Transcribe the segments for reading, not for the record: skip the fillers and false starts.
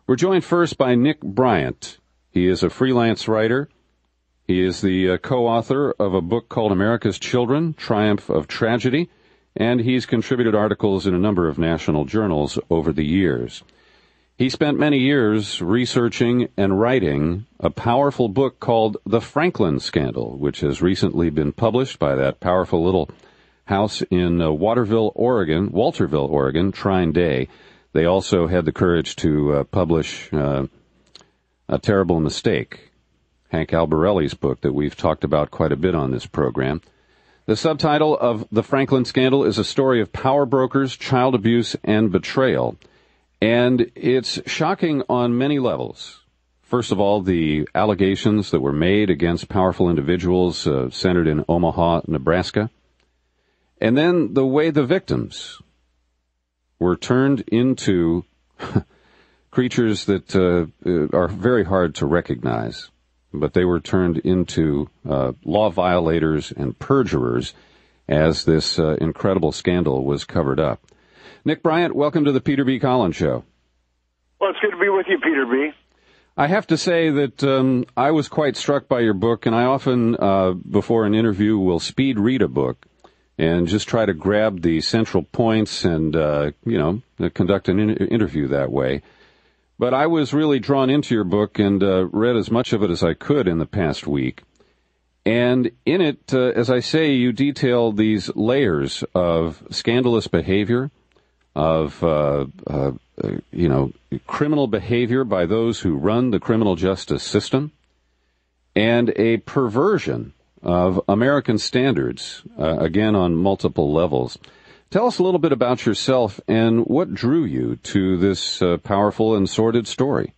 We're joined first by Nick Bryant. He is a freelance writer. He is the co-author of a book called America's Children, Triumph of Tragedy, and he's contributed articles in a number of national journals over the years. He spent many years researching and writing a powerful book called The Franklin Scandal, which has recently been published by that powerful little house in Walterville, Oregon, Trine Day. They also had the courage to publish A Terrible Mistake, Hank Albarelli's book that we've talked about quite a bit on this program. The subtitle of The Franklin Scandal is a story of power brokers, child abuse, and betrayal. And it's shocking on many levels. First of all, the allegations that were made against powerful individuals centered in Omaha, Nebraska. And then the way the victims were turned into creatures that are very hard to recognize. But they were turned into law violators and perjurers as this incredible scandal was covered up. Nick Bryant, welcome to the Peter B. Collins Show. Well, it's good to be with you, Peter B. I have to say that I was quite struck by your book, and I often, before an interview, will speed read a book and just try to grab the central points and, conduct an interview that way. But I was really drawn into your book and read as much of it as I could in the past week. And in it, as I say, you detail these layers of scandalous behavior, of, criminal behavior by those who run the criminal justice system, and a perversion of American standards, again, on multiple levels. Tell us a little bit about yourself and what drew you to this powerful and sordid story.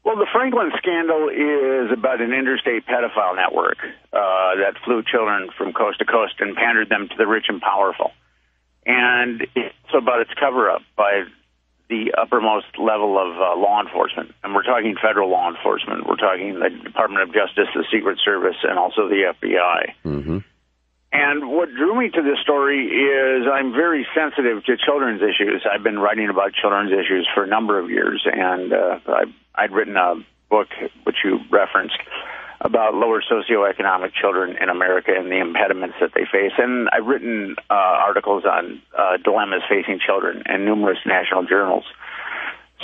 Well, the Franklin scandal is about an interstate pedophile network that flew children from coast to coast and pandered them to the rich and powerful. And it's about its cover-up by the uppermost level of law enforcement. And we're talking federal law enforcement. We're talking the Department of Justice, the Secret Service, and also the FBI. Mm-hmm. And what drew me to this story is I'm very sensitive to children's issues. I've been writing about children's issues for a number of years, and I'd written a book, which you referenced, about lower socioeconomic children in America and the impediments that they face. And I've written articles on dilemmas facing children in numerous national journals.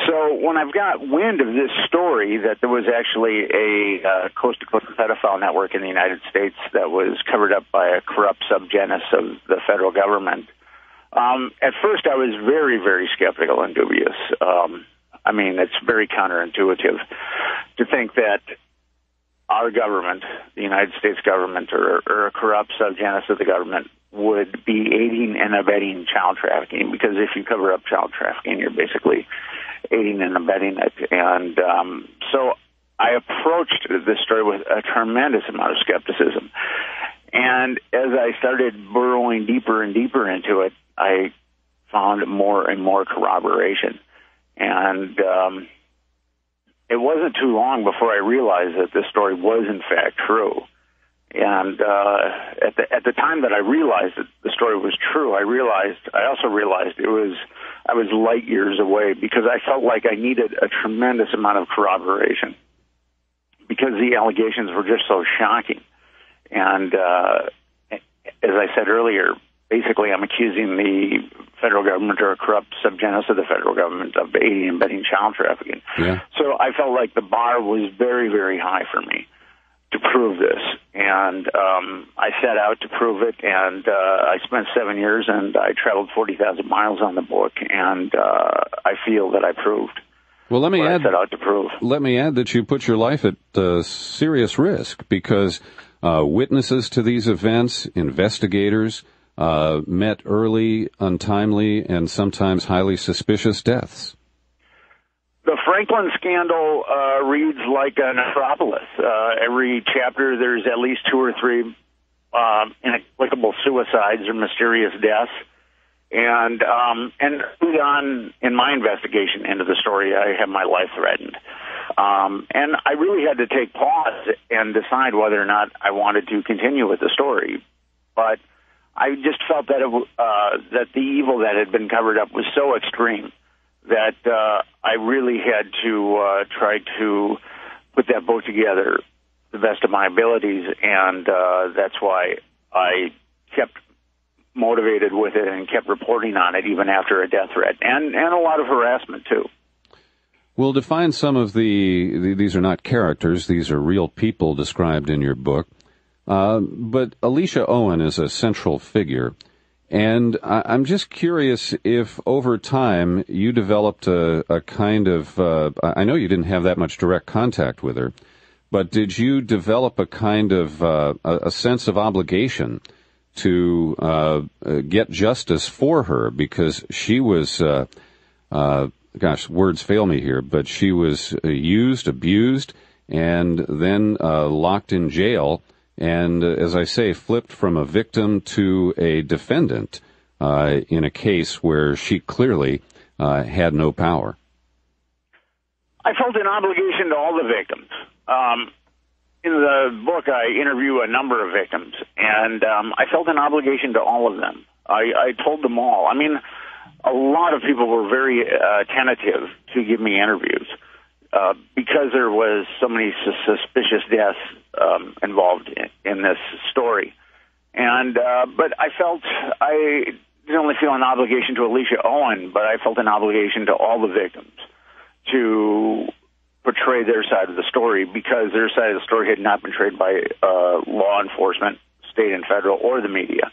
So when I've got wind of this story, that there was actually a coast-to-coast pedophile network in the United States that was covered up by a corrupt subgenus of the federal government, at first I was very, very skeptical and dubious. It's very counterintuitive to think that our government, the United States government, or a corrupt subgenus of the government would be aiding and abetting child trafficking, because if you cover up child trafficking, you're basically aiding and abetting it. And so I approached this story with a tremendous amount of skepticism. And as I started burrowing deeper and deeper into it, I found more and more corroboration. And it wasn't too long before I realized that this story was, in fact, true. And at the time that I realized that the story was true, I also realized I was light years away, because I felt like I needed a tremendous amount of corroboration, because the allegations were just so shocking. And as I said earlier, basically I'm accusing the federal government, or a corrupt subgenus of the federal government, of aiding and abetting child trafficking. Yeah. So I felt like the bar was very, very high for me to prove this. And I set out to prove it, and I spent 7 years, and I traveled 40,000 miles on the book, and I feel that I proved what I set out to prove. Let me add that you put your life at serious risk, because witnesses to these events, investigators, met early, untimely, and sometimes highly suspicious deaths. The Franklin scandal reads like a necropolis. Every chapter, there's at least 2 or 3 inexplicable suicides or mysterious deaths. And early on in my investigation into the story, I had my life threatened. And I really had to take pause and decide whether or not I wanted to continue with the story. But I just felt that that the evil that had been covered up was so extreme that I really had to try to put that book together the best of my abilities, and that's why I kept motivated with it and kept reporting on it even after a death threat, and a lot of harassment, too. We'll define some of these are not characters, these are real people described in your book. But Alicia Owen is a central figure. And I'm just curious if over time you developed a kind of, I know you didn't have that much direct contact with her, but did you develop a kind of a sense of obligation to get justice for her, because she was, gosh, words fail me here, but she was used, abused, and then locked in jail, and, as I say, flipped from a victim to a defendant in a case where she clearly had no power. I felt an obligation to all the victims. In the book, I interview a number of victims, and I felt an obligation to all of them. I told them all. I mean, a lot of people were very tentative to give me interviews because there was so many suspicious deaths involved in this story. And but I didn't only feel an obligation to Alicia Owen, but I felt an obligation to all the victims to portray their side of the story, because their side of the story had not been portrayed by law enforcement, state and federal, or the media.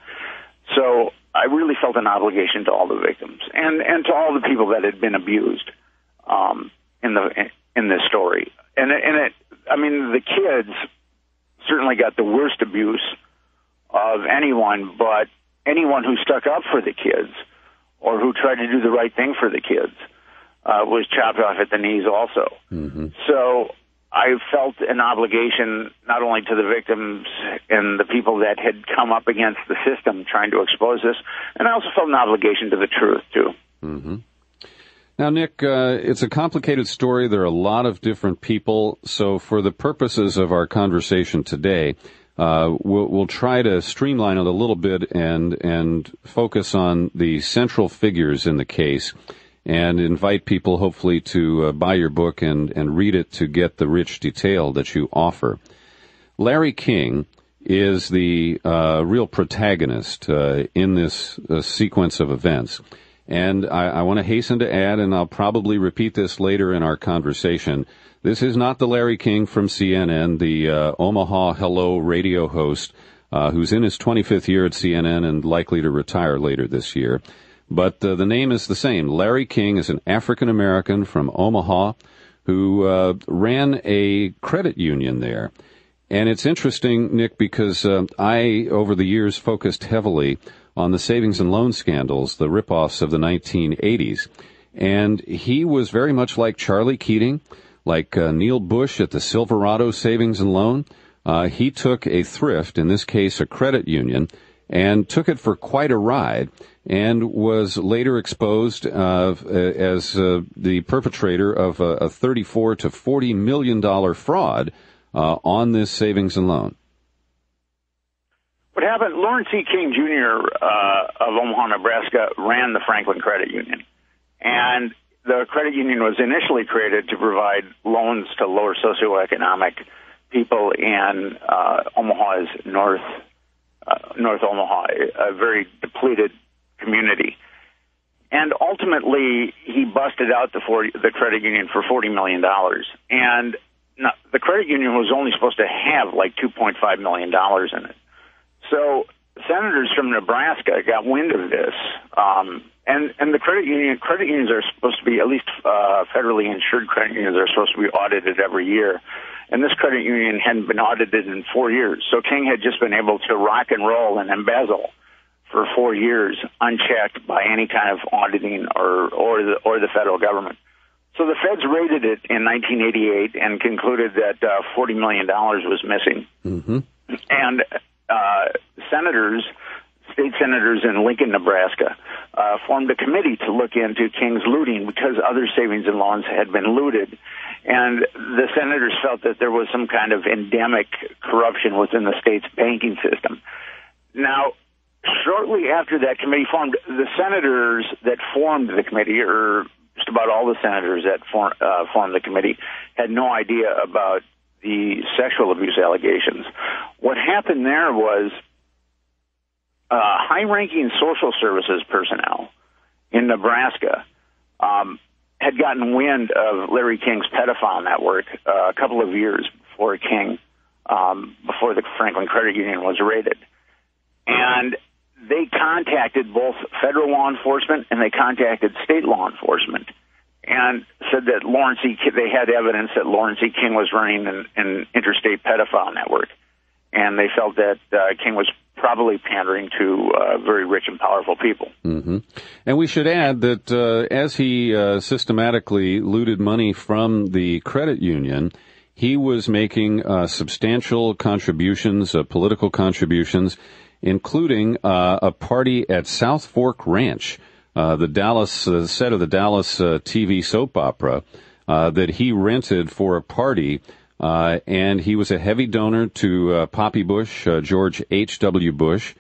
So I really felt an obligation to all the victims and to all the people that had been abused in this story. And I mean, the kids certainly got the worst abuse of anyone, but anyone who stuck up for the kids or who tried to do the right thing for the kids was chopped off at the knees also. Mm-hmm. So I felt an obligation not only to the victims and the people that had come up against the system trying to expose this, and I also felt an obligation to the truth, too. Mm-hmm. Now, Nick, it's a complicated story. There are a lot of different people. So for the purposes of our conversation today, we'll try to streamline it a little bit and focus on the central figures in the case, and invite people hopefully to buy your book and read it to get the rich detail that you offer. Larry King is the real protagonist in this sequence of events. And I want to hasten to add, and I'll probably repeat this later in our conversation, this is not the Larry King from CNN, the Omaha Hello radio host who's in his 25th year at CNN and likely to retire later this year. But the name is the same. Larry King is an African-American from Omaha who ran a credit union there. And it's interesting, Nick, because I, over the years, focused heavily on the savings and loan scandals, the ripoffs of the 1980s. And he was very much like Charlie Keating, like Neil Bush at the Silverado Savings and Loan. He took a thrift, in this case a credit union, and took it for quite a ride, and was later exposed as the perpetrator of a $34 to $40 million fraud on this savings and loan. What happened, Lawrence E. King Jr. Of Omaha, Nebraska, ran the Franklin Credit Union. And the credit union was initially created to provide loans to lower socioeconomic people in Omaha's North Omaha, a very depleted community. And ultimately, he busted out the credit union for $40 million. And the credit union was only supposed to have like $2.5 million in it. So senators from Nebraska got wind of this, and the credit unions are supposed to be, at least federally insured credit unions are supposed to be audited every year. And this credit union hadn't been audited in 4 years. So King had just been able to rock and roll and embezzle for 4 years unchecked by any kind of auditing or the federal government. So the feds raided it in 1988 and concluded that $40 million was missing. Mm-hmm. And state senators in Lincoln, Nebraska, formed a committee to look into King's looting because other savings and loans had been looted. And the senators felt that there was some kind of endemic corruption within the state's banking system. Now, shortly after that committee formed, the senators that formed the committee, or just about all the senators that formed the committee had no idea about the sexual abuse allegations. What happened there was high-ranking social services personnel in Nebraska had gotten wind of Larry King's pedophile network a couple of years before before the Franklin Credit Union was raided. And they contacted both federal law enforcement and they contacted state law enforcement and said that they had evidence that Lawrence E. King was running an interstate pedophile network. And they felt that King was probably pandering to very rich and powerful people. Mm-hmm. And we should add that as he systematically looted money from the credit union, he was making substantial contributions, political contributions, including a party at South Fork Ranch, the set of the Dallas TV soap opera that he rented for a party. And he was a heavy donor to Poppy Bush, George H.W. Bush,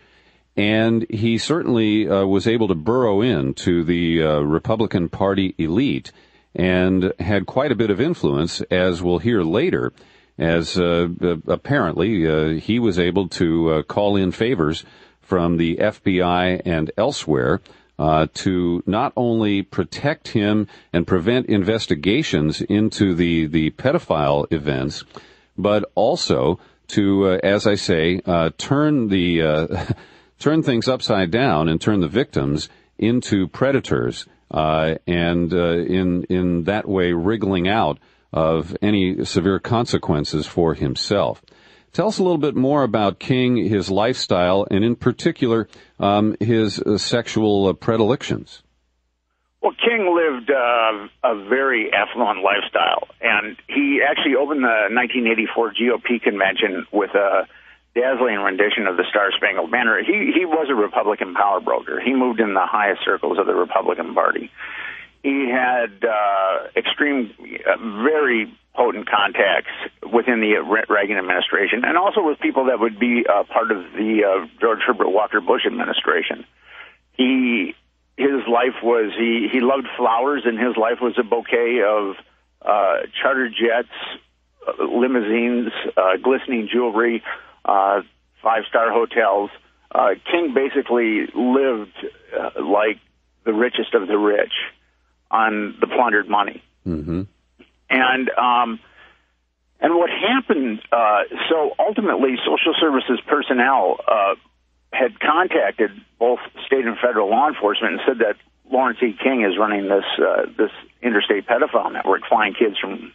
and he certainly was able to burrow into the Republican Party elite and had quite a bit of influence, as we'll hear later, as apparently he was able to call in favors from the FBI and elsewhere to not only protect him and prevent investigations into the pedophile events, but also to, as I say, turn things upside down and turn the victims into predators, and in that way wriggling out of any severe consequences for himself. Tell us a little bit more about King, his lifestyle, and in particular, his sexual predilections. Well, King lived a very affluent lifestyle, and he actually opened the 1984 GOP convention with a dazzling rendition of the Star-Spangled Banner. He was a Republican power broker. He moved in the highest circles of the Republican Party. He had very potent contacts within the Reagan administration, and also with people that would be part of the George Herbert Walker Bush administration. His life was he loved flowers, and his life was a bouquet of charter jets, limousines, glistening jewelry, five-star hotels. King basically lived like the richest of the rich on the plundered money. Mm-hmm. And what happened, so ultimately social services personnel had contacted both state and federal law enforcement and said that Lawrence E. King is running this interstate pedophile network, flying kids from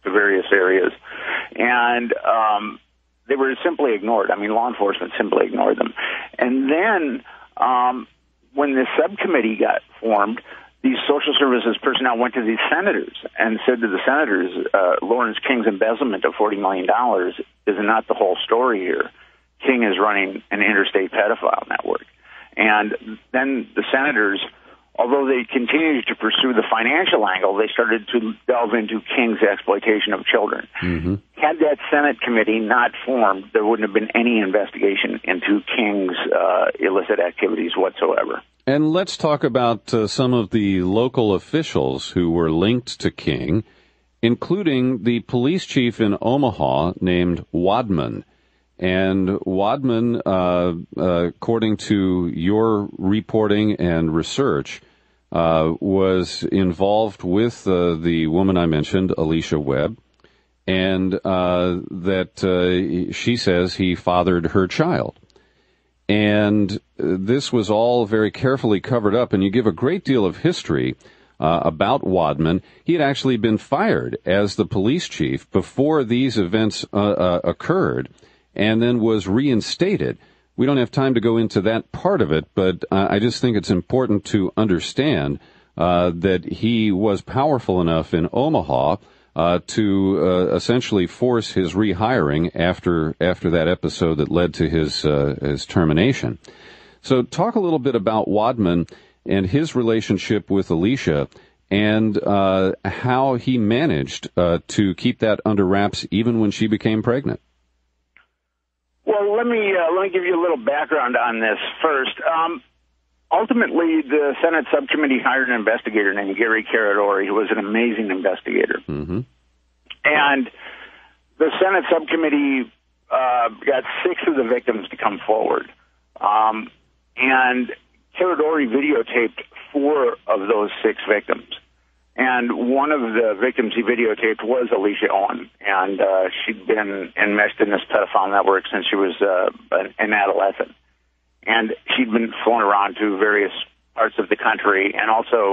the various areas. And they were simply ignored. I mean, law enforcement simply ignored them. And then when the subcommittee got formed, these social services personnel went to these senators and said to the senators, Lawrence King's embezzlement of $40 million is not the whole story here. King is running an interstate pedophile network. And then the senators, although they continued to pursue the financial angle, they started to delve into King's exploitation of children. Mm-hmm. Had that Senate committee not formed, there wouldn't have been any investigation into King's illicit activities whatsoever. And let's talk about some of the local officials who were linked to King, including the police chief in Omaha named Wadman. And Wadman, according to your reporting and research, was involved with the woman I mentioned, Alicia Webb, and that she says he fathered her child. And this was all very carefully covered up, and you give a great deal of history about Wadman. He had actually been fired as the police chief before these events occurred, and then was reinstated. We don't have time to go into that part of it, but I just think it's important to understand that he was powerful enough in Omaha to essentially force his rehiring after that episode that led to his termination. So talk a little bit about Wadman and his relationship with Alicia and how he managed to keep that under wraps even when she became pregnant. Well, let me give you a little background on this first. ultimately, the Senate subcommittee hired an investigator named Gary Caradori, who was an amazing investigator. Mm-hmm. And the Senate subcommittee got 6 of the victims to come forward. And Caradori videotaped 4 of those 6 victims. And one of the victims he videotaped was Alicia Owen. And she'd been enmeshed in this pedophile network since she was an adolescent. And she'd been flown around to various parts of the country and also